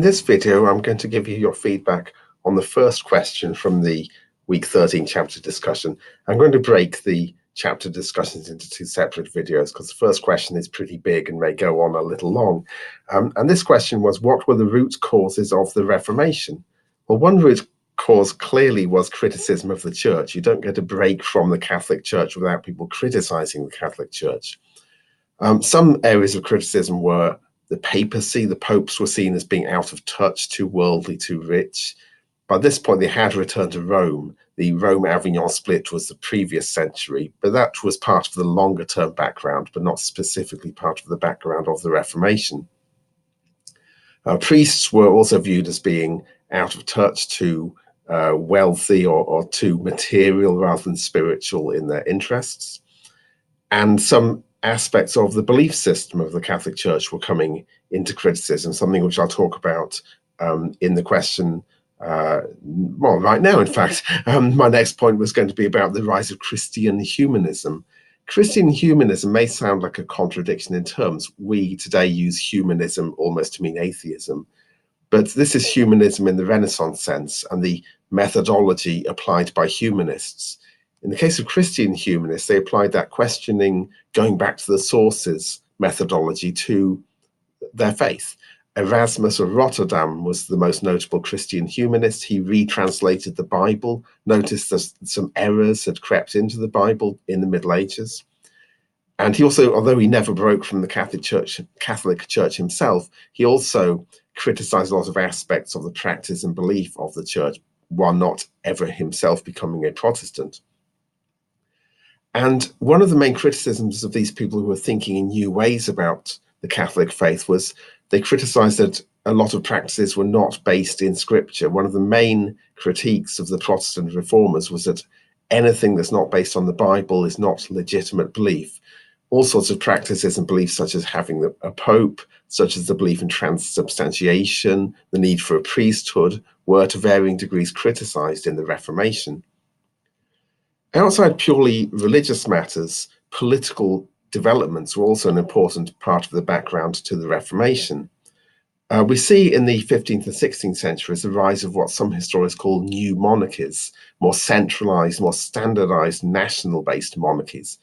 In this video, I'm going to give you your feedback on the first question from the week 13 chapter discussion. I'm going to break the chapter discussions into two separate videos because the first question is pretty big and may go on a little long. And this question was, what were the root causes of the Reformation? Well, one root cause clearly was criticism of the church. You don't get a break from the Catholic Church without people criticizing the Catholic Church. Some areas of criticism were the papacy. The popes were seen as being out of touch, too worldly, too rich. By this point, they had returned to Rome. The Rome-Avignon split was the previous century, but that was part of the longer-term background, but not specifically part of the background of the Reformation. Priests were also viewed as being out of touch, too wealthy or too material rather than spiritual in their interests. And some aspects of the belief system of the Catholic Church were coming into criticism, something which I'll talk about in the question, well, right now, in fact. My next point was going to be about the rise of Christian humanism. Christian humanism may sound like a contradiction in terms. We today use humanism almost to mean atheism, but this is humanism in the Renaissance sense and the methodology applied by humanists. In the case of Christian humanists, they applied that questioning, going back to the sources methodology to their faith. Erasmus of Rotterdam was the most notable Christian humanist. He retranslated the Bible, noticed that some errors had crept into the Bible in the Middle Ages. And he also, although he never broke from the Catholic Church himself, he also criticized a lot of aspects of the practice and belief of the church, while not ever himself becoming a Protestant. And one of the main criticisms of these people who were thinking in new ways about the Catholic faith was they criticized that a lot of practices were not based in Scripture. One of the main critiques of the Protestant reformers was that anything that's not based on the Bible is not legitimate belief. All sorts of practices and beliefs, such as having a pope, such as the belief in transubstantiation, the need for a priesthood, were to varying degrees criticized in the Reformation. Outside purely religious matters, political developments were also an important part of the background to the Reformation. We see in the 15th and 16th centuries the rise of what some historians call new monarchies, more centralized, more standardized, national-based monarchies.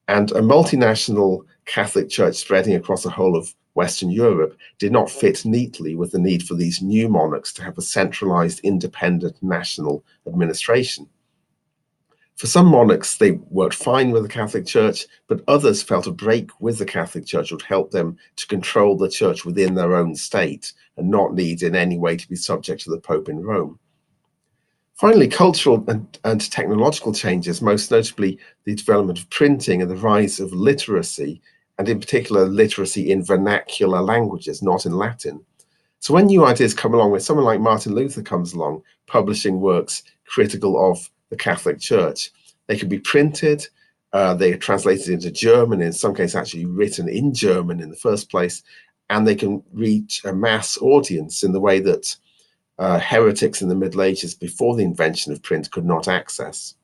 And a multinational Catholic Church spreading across the whole of Western Europe did not fit neatly with the need for these new monarchs to have a centralized, independent national administration. For some monarchs, they worked fine with the Catholic Church, but others felt a break with the Catholic Church would help them to control the church within their own state and not need in any way to be subject to the Pope in Rome. Finally, cultural and technological changes, most notably the development of printing and the rise of literacy, and in particular literacy in vernacular languages, not in Latin. So when new ideas come along, when someone like Martin Luther comes along, publishing works critical of the Catholic Church, they can be printed, they are translated into German, in some cases actually written in German in the first place, and they can reach a mass audience in the way that heretics in the Middle Ages before the invention of print could not access.